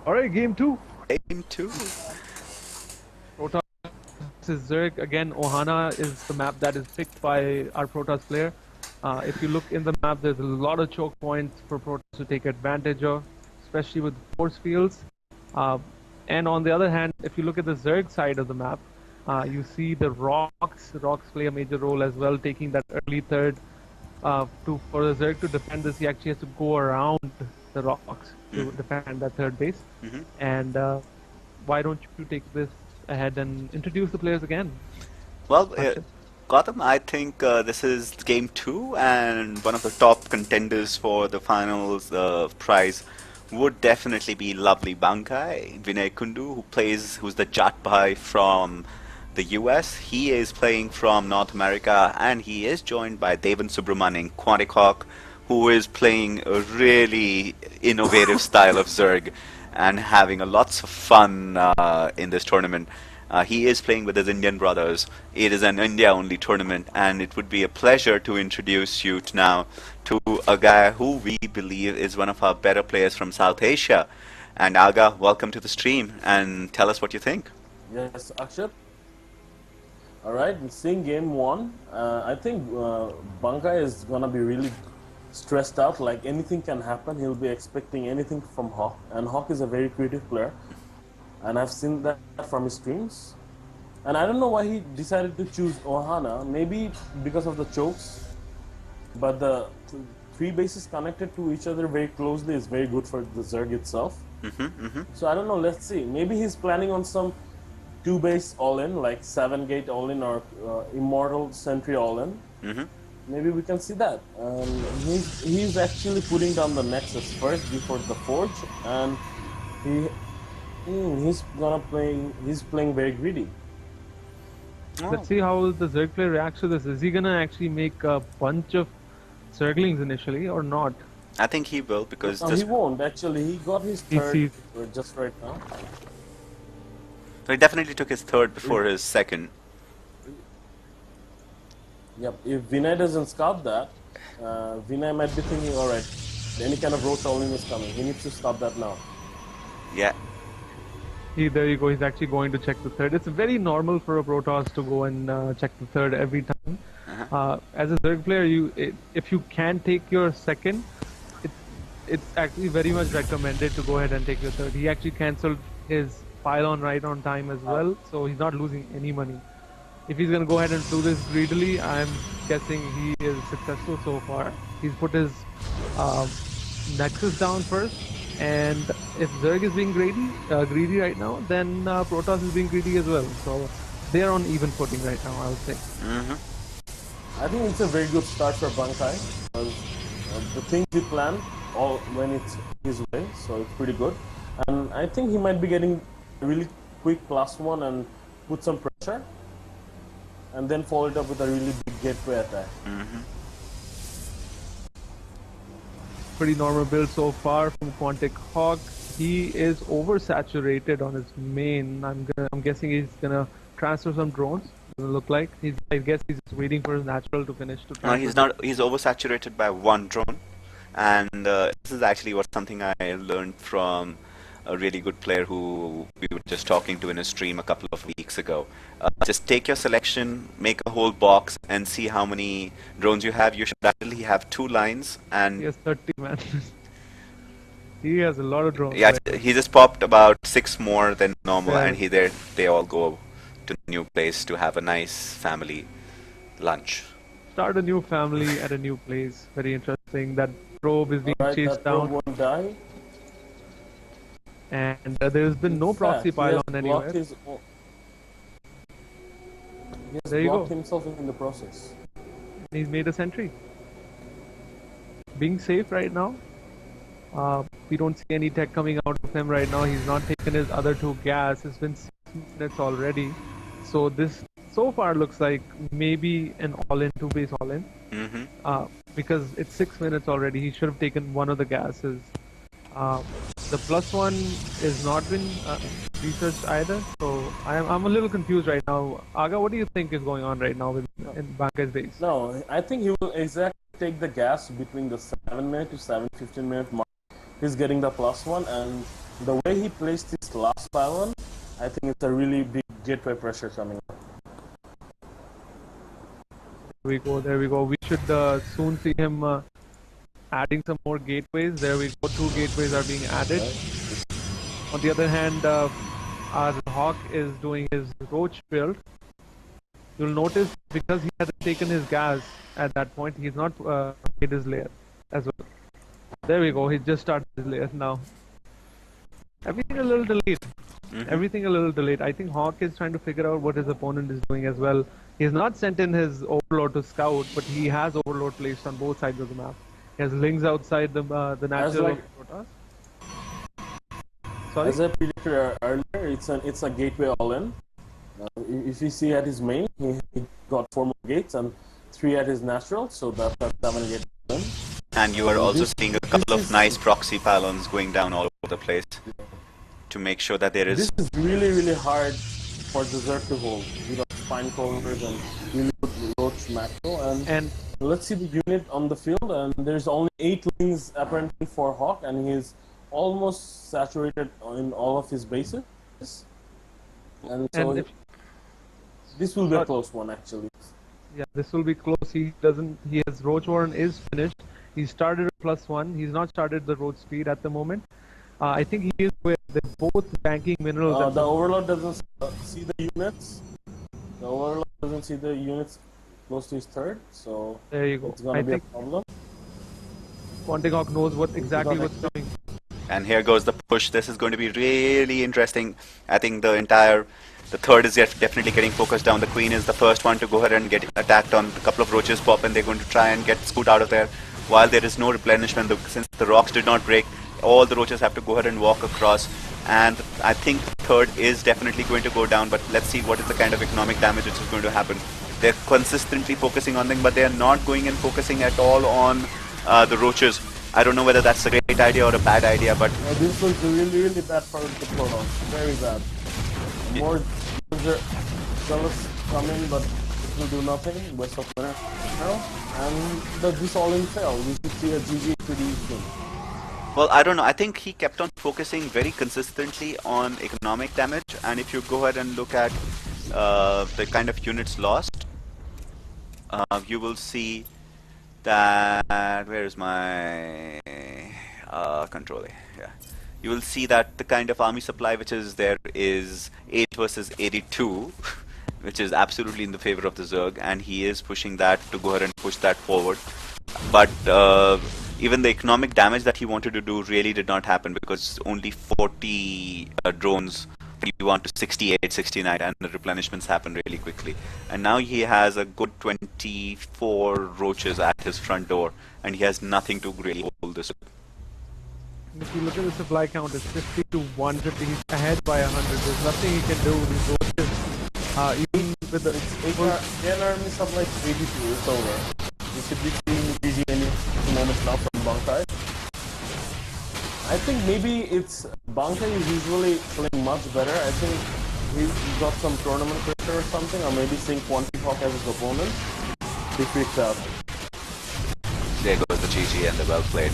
Alright, game 2. Game 2. Protoss is Zerg. Again, Ohana is the map that is picked by our Protoss player. If you look in the map, there's a lot of choke points for Protoss to take advantage of, especially with force fields. And on the other hand, if you look at the Zerg side of the map, you see the rocks. Rocks play a major role as well, taking that early third. For the Zerg to defend this, he actually has to go around the rocks to defend that third base. And why don't you take this ahead and introduce the players again? Well, Gautam, I think this is game 2, and one of the top contenders for the finals prize would definitely be LovelyBankai, Vinay Kundu, who's the Jat Bhai from the US. He is playing from North America, and he is joined by Devan Subramanian, QuanticHawk, who is playing a really innovative style of Zerg and having lots of fun in this tournament. He is playing with his Indian brothers. It is an India-only tournament, and it would be a pleasure to introduce you now to a guy who we believe is one of our better players from South Asia. And Aga, welcome to the stream, and tell us what you think. Yes, Akshat. Alright, seeing game 1, I think Bankai is going to be really stressed out, like anything can happen. He'll be expecting anything from Hawk, and Hawk is a very creative player. And I've seen that from his streams. And I don't know why he decided to choose Ohana, maybe because of the chokes. But the 3 bases connected to each other very closely is very good for the Zerg itself. So I don't know, let's see. Maybe he's planning on some 2 base all-in, like 7 gate all-in or Immortal Sentry all-in. Maybe we can see that. He's actually putting down the Nexus first before the Forge, and he's playing very greedy. Let's see how the Zerg player reacts to this. Is he gonna actually make a bunch of Zerglings initially or not? I think he will, because he won't actually. He got his third just right now. So he definitely took his third before his second. Yep. If Vinay doesn't scout that, Vinay might be thinking, all right, any kind of road tolling is coming. He needs to stop that now. Yeah. There you go, he's actually going to check the third. It's very normal for a Protoss to go and check the third every time. As a Zerg player, if you can take your second, it's actually very much recommended to go ahead and take your third. He actually cancelled his pylon right on time as well, so he's not losing any money. If he's going to go ahead and do this greedily, I'm guessing he is successful so far. He's put his Nexus down first. And if Zerg is being greedy right now, then Protoss is being greedy as well. So they're on even footing right now, I would say. I think it's a very good start for Bankai. The things he planned all when it's his way, so it's pretty good. And I think he might be getting a really quick +1 and put some pressure, and then follow it up with a really big gateway attack. Pretty normal build so far from QuanticHawk. He is oversaturated on his main. I'm guessing he's gonna transfer some drones. Doesn't look like. I guess he's just waiting for his natural to finish to transfer. No, he's not. He's oversaturated by 1 drone, and this is actually something I learned from a really good player who we were just talking to in a stream a couple of weeks ago. Just take your selection, make a whole box, and see how many drones you have. You should actually have 2 lines, and he has 30, man. He has a lot of drones. Yeah, right? He just popped about 6 more than normal, and they all go to a new place to have a nice family lunch. Start a new family at a new place. Very interesting. That probe is being chased down. Won't die. And there's been no proxy pylon anywhere. He has there you blocked go. himself in the process. He's made a sentry. Being safe right now. We don't see any tech coming out of him right now. He's not taken his other 2 gas. It's been 6 minutes already. So this so far looks like maybe an all-in, 2 base all-in. Because it's 6 minutes already. He should have taken one of the gases. The +1 is not been researched either, so I'm a little confused right now. Aga, what do you think is going on right now in Bankai's base? No, I think he will exactly take the gas between the 7 minute to 7:15 minute mark. He's getting the +1, and the way he placed his last pylon, I think it's a really big gateway pressure coming up. There we go. We should soon see him adding some more gateways. There we go. 2 gateways are being added. On the other hand, our Hawk is doing his roach build. You'll notice because he hasn't taken his gas at that point, he's not made his layer as well. There we go. He just started his layer now. Everything a little delayed. Everything a little delayed. I think Hawk is trying to figure out what his opponent is doing as well. He has not sent in his overload to scout, but he has overload placed on both sides of the map. He has links outside the natural Protoss. Sorry? As I predicted earlier, it's a gateway all-in. If you see at his main, he got 4 more gates and 3 at his natural, so that's 7 gates all-in. And you are also seeing a couple of nice proxy pylons going down all over the place to make sure that there is... This is really, really hard for Dessert to hold. You got spine covers and really good roach macro. And let's see the unit on the field, and there's only 8 lanes apparently for Hawk, and he's almost saturated in all of his bases. And so this will be a close one actually. Yeah, this will be close. His Roach Warren is finished. He started at +1. He's not started the road speed at the moment. I think he is where they're both banking minerals. The Overlord doesn't see the units. The Overlord doesn't see the units close to his third, so there you go. It's gonna be a problem. QuanticHawk knows exactly what's coming. And here goes the push. This is going to be really interesting. I think the third is definitely getting focused down. The Queen is the first one to go ahead and get attacked on. A couple of roaches pop and they're going to try and get Scoot out of there. While there is no replenishment, since the rocks did not break, all the roaches have to go ahead and walk across. And I think the third is definitely going to go down, but let's see what is the kind of economic damage which is going to happen. They're consistently focusing on them, but they are not going and focusing at all on the roaches. I don't know whether that's a great idea or a bad idea, but... this looks really, really bad for the Protoss. Very bad. More zealous come in, but it will do nothing. West of winner now. And this all in fail. We should see a GG pretty soon. Well, I don't know. I think he kept on focusing very consistently on economic damage. And if you go ahead and look at the kind of units lost, you will see that... Where is my controller? Yeah. You will see that the kind of army supply which is there is 8 versus 82, which is absolutely in the favor of the Zerg, and he is pushing that to go ahead and push that forward. But even the economic damage that he wanted to do really did not happen, because only 40 drones want to 68, 69, and the replenishments happen really quickly. And now he has a good 24 roaches at his front door, and he has nothing to really hold this. If you look at the supply count, it's 50 to 150. He's ahead by 100. There's nothing he can do. These roaches, even with the... Air army supply 82, it's over. We should be seeing GG any moments now from Bankai. I think maybe it's... Bankai is usually playing much better. I think he got some tournament pressure or something, or maybe seeing QuanticHawk as his opponent. He freaked out. There goes the GG and the well played.